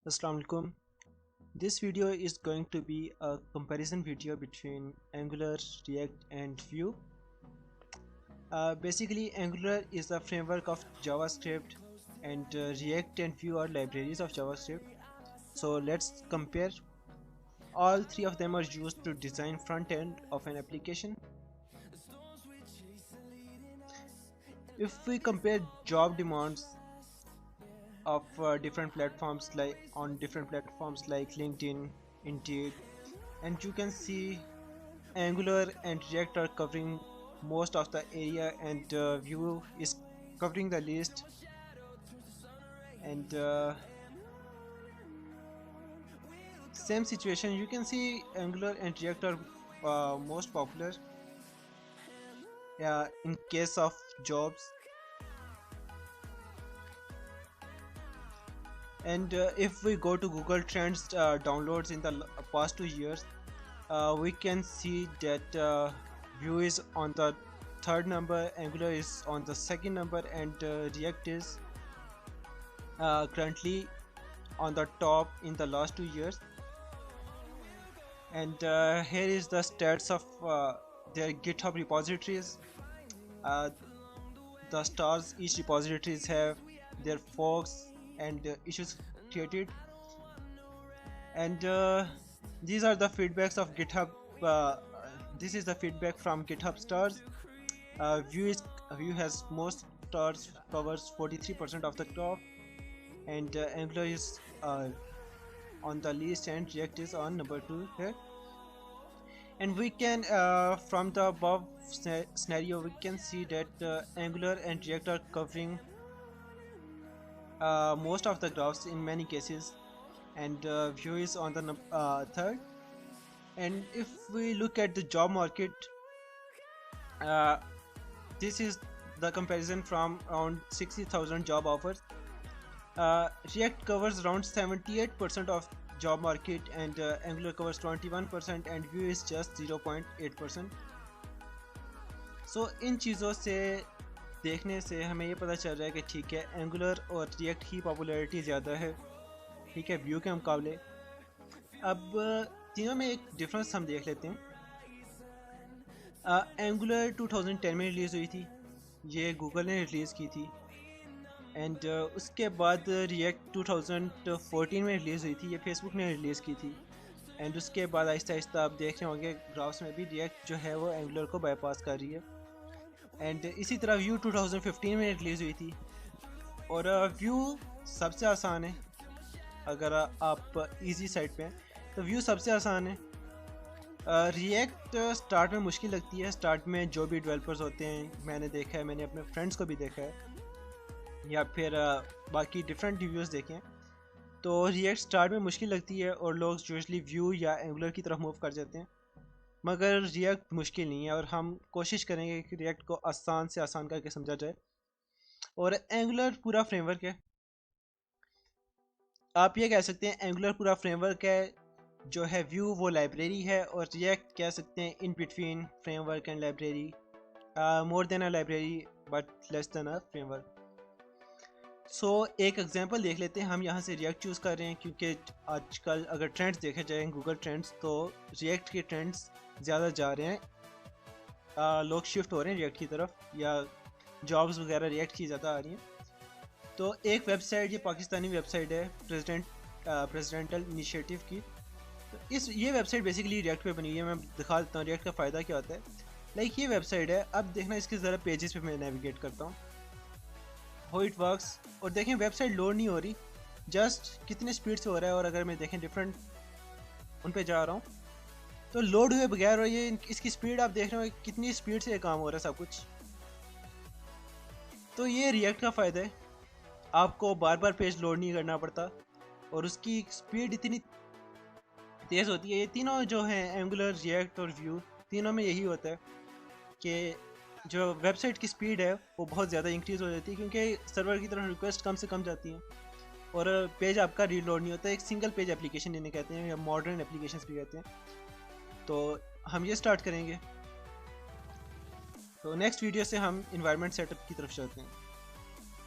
Assalamu alaikum. This video is going to be a comparison video between Angular, React and Vue. Basically, Angular is the framework of JavaScript and React and Vue are libraries of JavaScript. So let's compare. All three of them are used to design front end of an application. If we compare job demands of different platforms like LinkedIn, Indeed, and you can see Angular and React are covering most of the area and Vue is covering the least, and same situation you can see Angular and React are most popular in case of jobs. And if we go to Google Trends downloads in the past 2 years, we can see that Vue is on the third number, Angular is on the second number, and React is currently on the top in the last 2 years. And here is the stats of their GitHub repositories. The stars each repositories have, their forks and issues created, and these are the feedbacks of GitHub. This is the feedback from GitHub stars. Vue has most stars, covers 43% of the top, and Angular is on the least, and React is on number 2 here. And we can from the above scenario we can see that Angular and React are covering most of the graphs in many cases, and Vue is on the third. And if we look at the job market, this is the comparison from around 60,000 job offers. React covers around 78% of job market, and Angular covers 21%, and Vue is just 0.8%. So इन चीज़ों से देखने से हमें ये पता चल रहा है कि ठीक है, एंगुलर और रिएक्ट की पॉपुलैरिटी ज़्यादा है, ठीक है, व्यू के मुकाबले। अब तीनों में एक डिफरेंस हम देख लेते हैं। एंगुलर 2010 में रिलीज़ हुई थी, ये गूगल ने रिलीज़ की थी, एंड उसके बाद रिएक्ट 2014 में रिलीज़ हुई थी, ये फेसबुक ने रिलीज़ की थी, एंड उसके बाद आहिस्ता आहिस्ता आप देख रहे होंगे ग्राफ्स में भी रिएक्ट जो है वो एंगुलर को बाईपास कर रही है। एंड इसी तरह व्यू 2015 में रिलीज़ हुई थी, और व्यू सबसे आसान है। अगर आप इजी साइड पे हैं तो व्यू सबसे आसान है। रिएक्ट स्टार्ट में मुश्किल लगती है, स्टार्ट में जो भी डेवलपर्स होते हैं, मैंने देखा है, मैंने अपने फ्रेंड्स को भी देखा है, या फिर बाकी डिफरेंट रिव्यूज़ देखे हैं, तो रिएक्ट स्टार्ट में मुश्किल लगती है और लोग यूजुअली व्यू या एंगुलर की तरफ मूव कर जाते हैं। मगर रिएक्ट मुश्किल नहीं है, और हम कोशिश करेंगे कि रिएक्ट को आसान से आसान करके समझा जाए। और एंगुलर पूरा फ्रेमवर्क है, आप ये कह सकते हैं एंगुलर पूरा फ्रेमवर्क है, जो है व्यू वो लाइब्रेरी है, और रिएक्ट कह सकते हैं in between framework and library, more than a library but less than a framework. So एक एग्जांपल देख लेते हैं। हम यहाँ से रिएक्ट चूज़ कर रहे हैं क्योंकि आजकल अगर ट्रेंड्स देखे जाए गूगल ट्रेंड्स, तो रिएक्ट के ट्रेंड्स ज़्यादा जा रहे हैं, लोग शिफ्ट हो रहे हैं रिएक्ट की तरफ, या जॉब्स वगैरह रिएक्ट की ज़्यादा आ रही हैं। तो एक वेबसाइट, ये पाकिस्तानी वेबसाइट है प्रेसिडेंटल इनिशिएटिव की, तो ये वेबसाइट बेसिकली रिएक्ट पे बनी हुई है। मैं दिखा देता हूँ रिएक्ट का फ़ायदा क्या होता है। लाइक ये वेबसाइट है, अब देखना इसके ज़रा पेजेस पे मैं नेविगेट करता हूँ, हाउ इट वर्क्स, और देखें वेबसाइट लोड नहीं हो रही, जस्ट कितने स्पीड से हो रहा है। और अगर मैं देखें डिफरेंट उन पे जा रहा हूँ तो लोड हुए बगैर, और ये इसकी स्पीड आप देख रहे हो कितनी स्पीड से ये काम हो रहा है सब कुछ। तो ये रिएक्ट का फ़ायदा है, आपको बार बार पेज लोड नहीं करना पड़ता, और उसकी स्पीड इतनी तेज़ होती है। ये तीनों जो हैं एंगुलर, रिएक्ट और व्यू, तीनों में यही होता है कि जो वेबसाइट की स्पीड है वो बहुत ज़्यादा इंक्रीज़ हो जाती है, क्योंकि सर्वर की तरफ रिक्वेस्ट कम से कम जाती हैं और पेज आपका रीलोड नहीं होता। एक सिंगल पेज एप्लीकेशन इन्हें कहते हैं, या मॉडर्न एप्लीकेशंस भी कहते हैं। तो हम ये स्टार्ट करेंगे, तो नेक्स्ट वीडियो से हम इन्वायरमेंट सेटअप की तरफ चलते हैं।